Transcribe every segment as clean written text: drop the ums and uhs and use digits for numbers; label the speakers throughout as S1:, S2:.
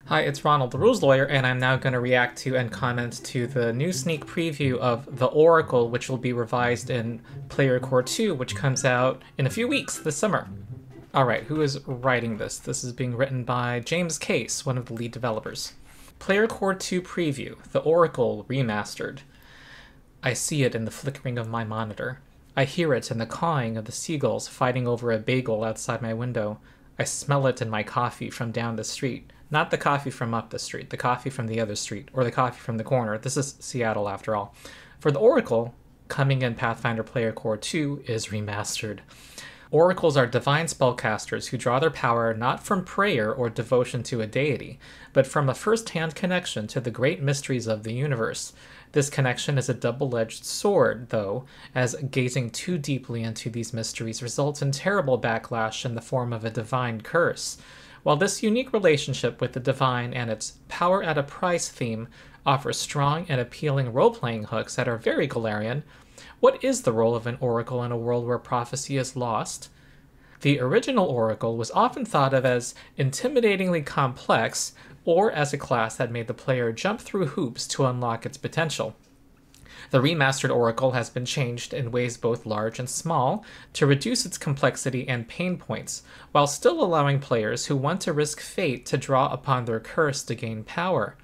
S1: Hi, it's Ronald, the Rules Lawyer, and I'm now going to react to and comment to the new sneak preview of The Oracle, which will be revised in Player Core 2, which comes out in a few weeks this summer. Alright, who is writing this? This is being written by James Case, one of the lead developers. Player Core 2 preview, The Oracle Remastered. I see it in the flickering of my monitor. I hear it in the cawing of the seagulls fighting over a bagel outside my window. I smell it in my coffee from down the street. Not the coffee from up the street, the coffee from the other street, or the coffee from the corner. This is Seattle, after all. For the Oracle, coming in Pathfinder Player Core 2 is Remastered. Oracles are divine spellcasters who draw their power not from prayer or devotion to a deity, but from a first-hand connection to the great mysteries of the universe. This connection is a double-edged sword, though, as gazing too deeply into these mysteries results in terrible backlash in the form of a divine curse. While this unique relationship with the divine and its power at a price theme offers strong and appealing role-playing hooks that are very Galarian, what is the role of an oracle in a world where prophecy is lost? The original oracle was often thought of as intimidatingly complex, or as a class that made the player jump through hoops to unlock its potential. The remastered oracle has been changed in ways both large and small to reduce its complexity and pain points, while still allowing players who want to risk fate to draw upon their curse to gain power.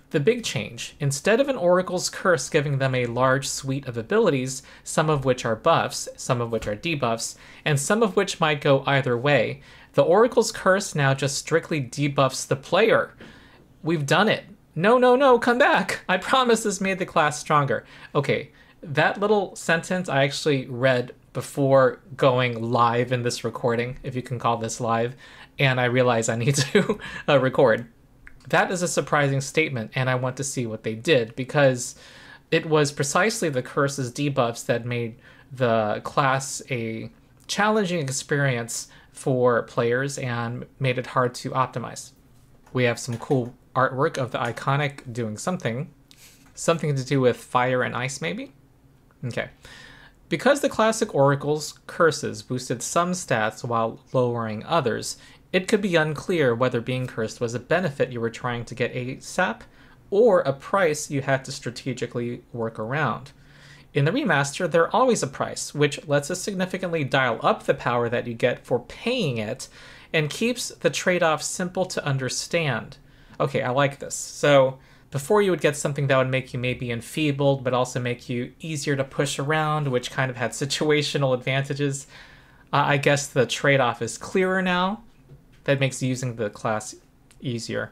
S1: The big change, instead of an oracle's curse giving them a large suite of abilities, some of which are buffs, some of which are debuffs, and some of which might go either way, the oracle's curse now just strictly debuffs the player. We've done it. No, come back! I promise this made the class stronger. Okay, that little sentence I actually read before going live in this recording, if you can call this live, and I realize I need to record. That is a surprising statement, and I want to see what they did, because it was precisely the curse's debuffs that made the class a challenging experience for players and made it hard to optimize. We have some cool artwork of the iconic doing something to do with fire and ice, maybe? Okay. Because the classic oracle's curses boosted some stats while lowering others, it could be unclear whether being cursed was a benefit you were trying to get ASAP, or a price you had to strategically work around. In the remaster, there's always a price, which lets us significantly dial up the power that you get for paying it, and keeps the trade-off simple to understand. Okay, I like this. So, before you would get something that would make you maybe enfeebled, but also make you easier to push around, which kind of had situational advantages. I guess the trade-off is clearer now. That makes using the class easier.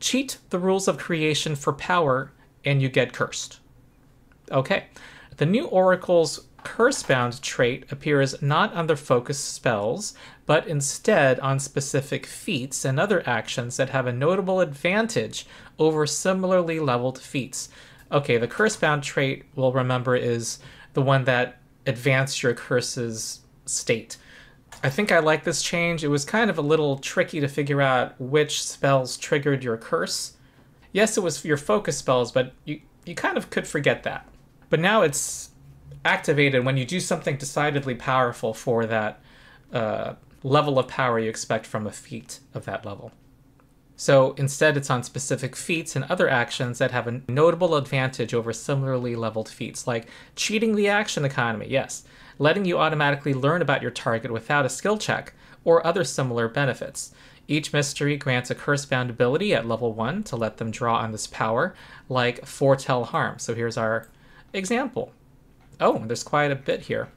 S1: Cheat the rules of creation for power, and you get cursed. Okay, the new Oracle's Cursebound trait appears not under focus spells, but instead on specific feats and other actions that have a notable advantage over similarly leveled feats. Okay, the Cursebound trait, we'll remember, is the one that advanced your curse's state. I think I like this change. It was kind of a little tricky to figure out which spells triggered your curse. Yes, it was your focus spells, but you kind of could forget that. But now it's activated when you do something decidedly powerful for that level of power you expect from a feat of that level. So instead it's on specific feats and other actions that have a notable advantage over similarly leveled feats, like cheating the action economy, yes, letting you automatically learn about your target without a skill check, or other similar benefits. Each mystery grants a Cursebound ability at level 1 to let them draw on this power, like Foretell Harm. So here's our example. Oh, there's quite a bit here.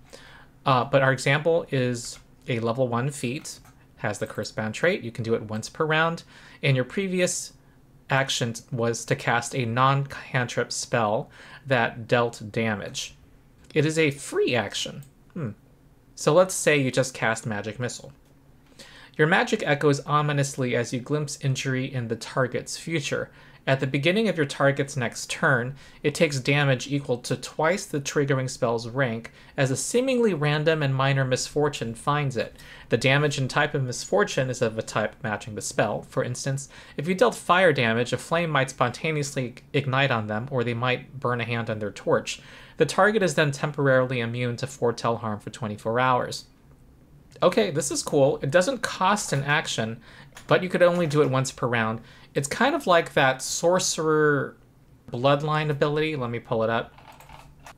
S1: But our example is a level 1 feat, has the Cursebound trait. You can do it once per round, and your previous action was to cast a non-cantrip spell that dealt damage. It is a free action. So let's say you just cast Magic Missile. Your magic echoes ominously as you glimpse injury in the target's future. At the beginning of your target's next turn, it takes damage equal to twice the triggering spell's rank as a seemingly random and minor misfortune finds it. The damage and type of misfortune is of a type matching the spell. For instance, if you dealt fire damage, a flame might spontaneously ignite on them, or they might burn a hand on their torch. The target is then temporarily immune to Foretell Harm for 24 hours. Okay, this is cool. It doesn't cost an action, but you could only do it once per round. It's kind of like that sorcerer bloodline ability. Let me pull it up.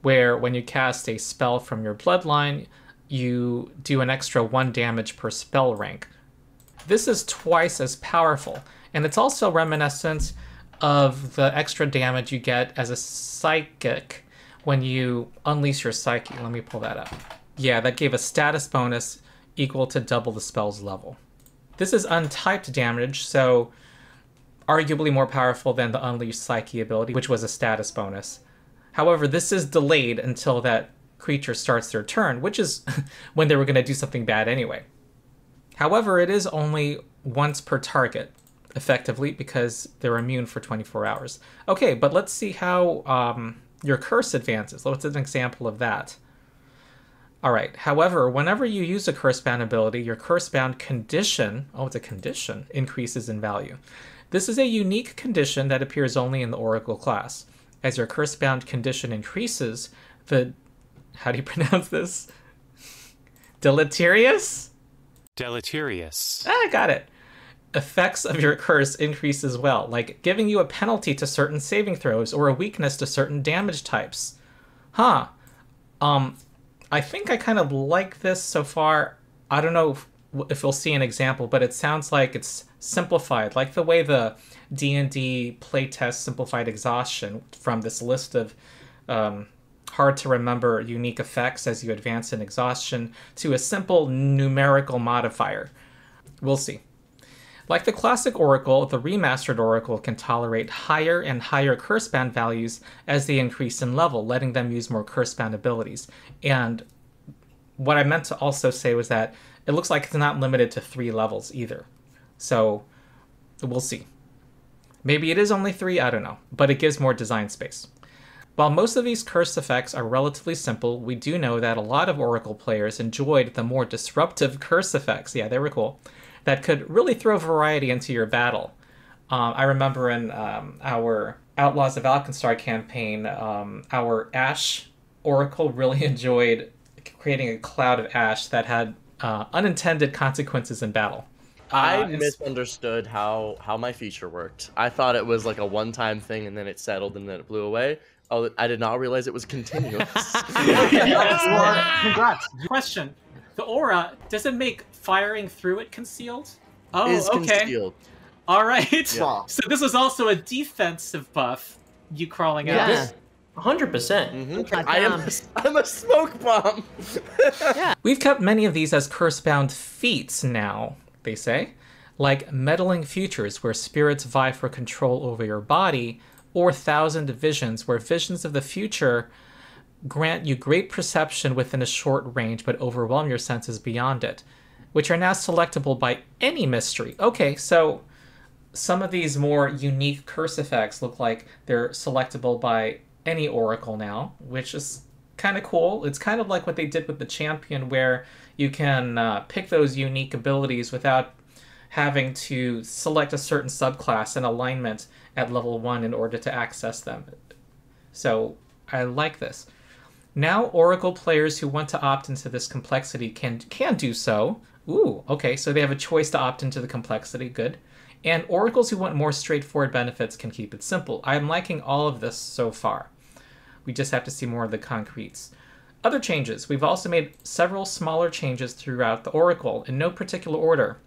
S1: Where when you cast a spell from your bloodline, you do an extra 1 damage per spell rank. This is twice as powerful, and it's also reminiscent of the extra damage you get as a psychic when you unleash your psyche. Let me pull that up. Yeah, that gave a status bonus equal to double the spell's level. This is untyped damage, so arguably more powerful than the Unleashed Psyche ability, which was a status bonus. However, this is delayed until that creature starts their turn, which is when they were going to do something bad anyway. However, it is only once per target, effectively, because they're immune for 24 hours. Okay, but let's see how your curse advances. What's an example of that? Alright, however, whenever you use a Cursebound ability, your Cursebound condition, oh, it's a condition, increases in value. This is a unique condition that appears only in the Oracle class. As your Cursebound condition increases, the... how do you pronounce this? Deleterious?
S2: Deleterious.
S1: Ah, got it. Effects of your curse increase as well, like giving you a penalty to certain saving throws or a weakness to certain damage types. Huh. I think I kind of like this so far. I don't know if we'll see an example, but it sounds like it's simplified, like the way the D&D playtest simplified exhaustion from this list of hard to remember unique effects as you advance in exhaustion to a simple numerical modifier. We'll see. Like the classic Oracle, the remastered Oracle can tolerate higher and higher Cursebound values as they increase in level, letting them use more Cursebound abilities. And what I meant to also say was that it looks like it's not limited to 3 levels either. So we'll see. Maybe it is only 3, I don't know, but it gives more design space. While most of these curse effects are relatively simple, we do know that a lot of Oracle players enjoyed the more disruptive curse effects. Yeah, they were cool. That could really throw variety into your battle. I remember in our Outlaws of Alkenstar campaign, our Ash Oracle really enjoyed creating a cloud of ash that had unintended consequences in battle.
S3: I misunderstood how my feature worked. I thought it was like a one-time thing and then it settled and then it blew away. Oh, I did not realize it was continuous.
S4: Congrats. Question. The aura, does it make firing through it concealed? Oh,
S3: Is
S4: okay.
S3: concealed.
S4: All right.
S3: Yeah.
S4: So this was also a defensive buff, you crawling out.
S5: Yeah. 100%.
S3: I'm a smoke bomb.
S5: Yeah.
S1: We've kept many of these as Cursebound feats now, they say, like meddling futures where spirits vie for control over your body, or thousand visions where visions of the future grant you great perception within a short range but overwhelm your senses beyond it, which are now selectable by any mystery. Okay, so some of these more unique curse effects look like they're selectable by any oracle now, which is kind of cool. It's kind of like what they did with the champion, where you can pick those unique abilities without having to select a certain subclass and alignment at level 1 in order to access them. So I like this. Now Oracle players who want to opt into this complexity can do so. Ooh, okay, so they have a choice to opt into the complexity, good. And Oracles who want more straightforward benefits can keep it simple. I'm liking all of this so far. We just have to see more of the concretes. Other changes. We've also made several smaller changes throughout the Oracle, in no particular order.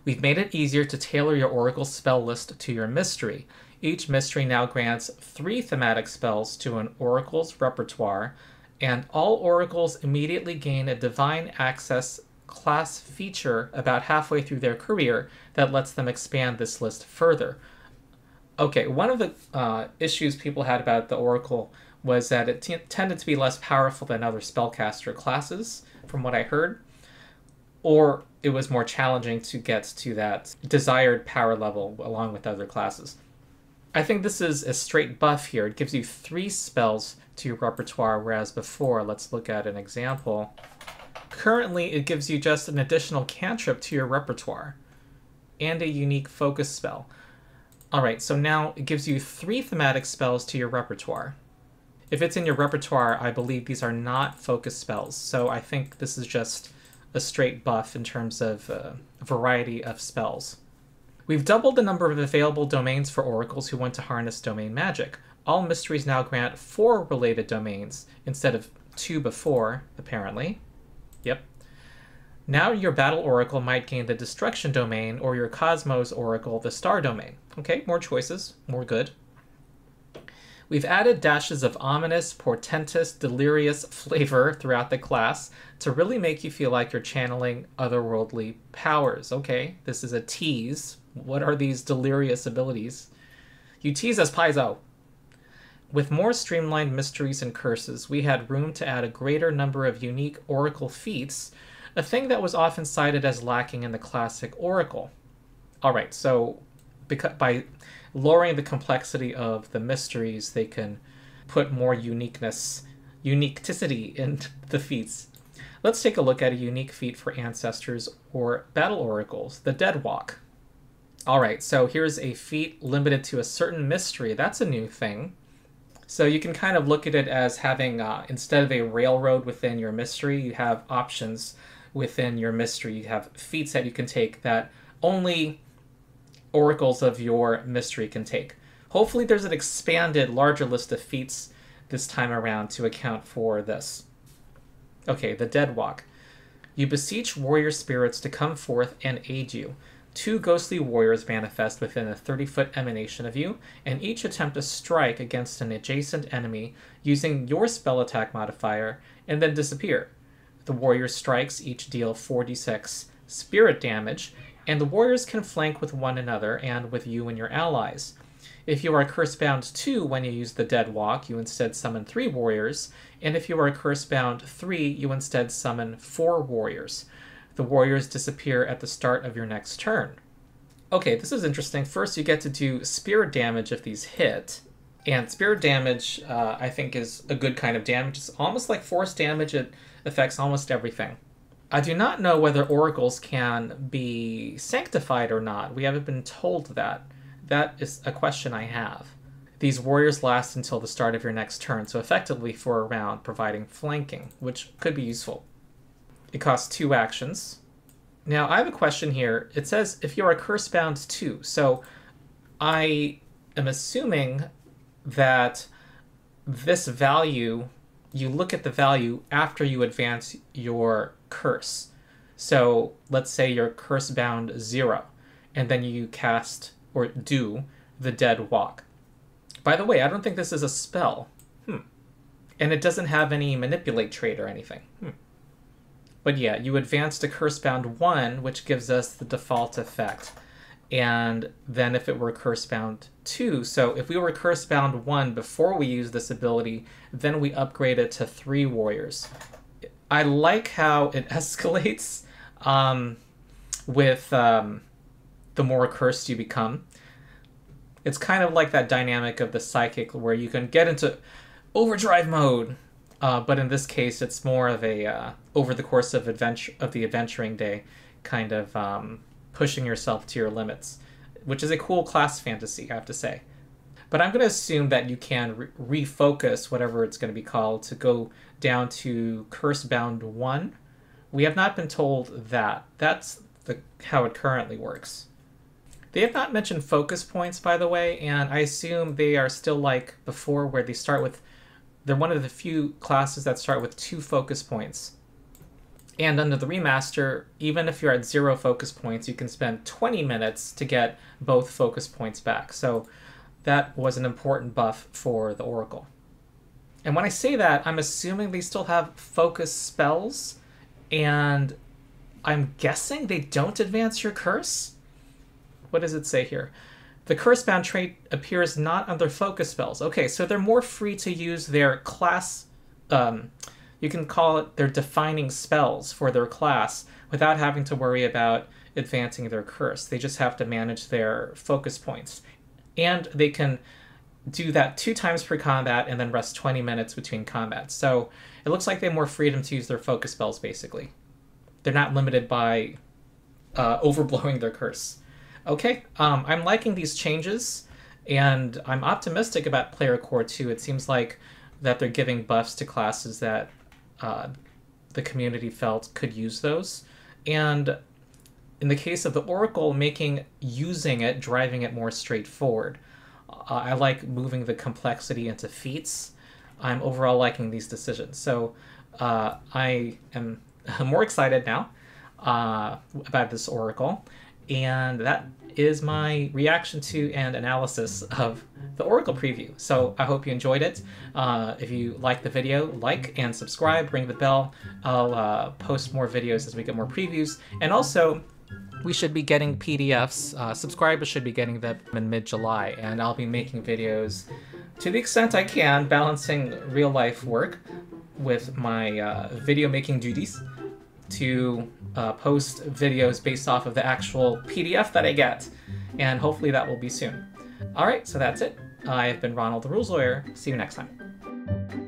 S1: We've made it easier to tailor your Oracle spell list to your mystery. Each mystery now grants 3 thematic spells to an Oracle's repertoire, and all Oracles immediately gain a Divine Access class feature about halfway through their career that lets them expand this list further. Okay, one of the issues people had about the Oracle was that it tended to be less powerful than other spellcaster classes, from what I heard, or it was more challenging to get to that desired power level along with other classes. I think this is a straight buff here. It gives you 3 spells to your repertoire, whereas before, let's look at an example. Currently, it gives you just an additional cantrip to your repertoire and a unique focus spell. Alright, so now it gives you 3 thematic spells to your repertoire. If it's in your repertoire, I believe these are not focus spells, so I think this is just a straight buff in terms of variety of spells. We've doubled the number of available domains for oracles who want to harness domain magic. All mysteries now grant 4 related domains instead of 2 before, apparently. Yep. Now your battle oracle might gain the destruction domain, or your cosmos oracle the star domain. Okay, more choices, more good. We've added dashes of ominous, portentous, delirious flavor throughout the class to really make you feel like you're channeling otherworldly powers. Okay, this is a tease. What are these delirious abilities? You tease us, Paizo! With more streamlined mysteries and curses, we had room to add a greater number of unique oracle feats, a thing that was often cited as lacking in the classic oracle. Alright, so by lowering the complexity of the mysteries, they can put more uniquecity in the feats. Let's take a look at a unique feat for ancestors or battle oracles, the Dead Walk. Alright, so here's a feat limited to a certain mystery. That's a new thing. So you can kind of look at it as having, instead of a railroad within your mystery, you have options within your mystery. You have feats that you can take that only oracles of your mystery can take. Hopefully there's an expanded, larger list of feats this time around to account for this. Okay, the Dead Walk. You beseech warrior spirits to come forth and aid you. 2 ghostly warriors manifest within a 30-foot emanation of you, and each attempt a strike against an adjacent enemy using your spell attack modifier, and then disappear. The warrior strikes each deal 4d6 spirit damage, and the warriors can flank with one another and with you and your allies. If you are Cursebound 2 when you use the Dead Walk, you instead summon 3 warriors, and if you are Cursebound 3, you instead summon 4 warriors. The warriors disappear at the start of your next turn. Okay, this is interesting. First, you get to do spirit damage if these hit. And spirit damage, I think, is a good kind of damage. It's almost like force damage. It affects almost everything. I do not know whether oracles can be sanctified or not. We haven't been told that. That is a question I have. These warriors last until the start of your next turn, so effectively for a round, providing flanking, which could be useful. It costs 2 actions. Now, I have a question here. It says if you are Cursebound 2, so I am assuming that this value, you look at the value after you advance your curse. So let's say you're Cursebound 0, and then you cast or do the Dead Walk. By the way, I don't think this is a spell. And it doesn't have any manipulate trait or anything. But yeah, you advance to Cursebound 1, which gives us the default effect. And then if it were Cursebound 2, so if we were Cursebound 1 before we use this ability, then we upgrade it to 3 warriors. I like how it escalates with the more cursed you become. It's kind of like that dynamic of the psychic where you can get into overdrive mode. But in this case, it's more of a, over the course of the adventuring day, kind of pushing yourself to your limits, which is a cool class fantasy, I have to say. But I'm going to assume that you can refocus, whatever it's going to be called, to go down to Cursebound 1. We have not been told that. That's how it currently works. They have not mentioned focus points, by the way, and I assume they are still like before, where they start with... They're one of the few classes that start with 2 focus points. And under the remaster, even if you're at 0 focus points, you can spend 20 minutes to get both focus points back. So that was an important buff for the Oracle. And when I say that, I'm assuming they still have focus spells, and I'm guessing they don't advance your curse? What does it say here? The Cursebound trait appears not under focus spells. Okay, so they're more free to use their class, you can call it their defining spells for their class without having to worry about advancing their curse. They just have to manage their focus points. And they can do that 2 times per combat and then rest 20 minutes between combats. So it looks like they have more freedom to use their focus spells, basically. They're not limited by overblowing their curse. Okay, I'm liking these changes, and I'm optimistic about Player Core 2. It seems like that they're giving buffs to classes that the community felt could use those. And in the case of the Oracle, using it, driving it more straightforward. I like moving the complexity into feats. I'm overall liking these decisions. So I am more excited now about this Oracle. And that is my reaction to and analysis of the Oracle preview. So I hope you enjoyed it. If you liked the video, like and subscribe, ring the bell. I'll post more videos as we get more previews. And also, we should be getting PDFs. Subscribers should be getting them in mid-July, and I'll be making videos to the extent I can, balancing real-life work with my video making duties to post videos based off of the actual PDF that I get, and hopefully that will be soon. Alright, so that's it. I have been Ronald the Rules Lawyer. See you next time.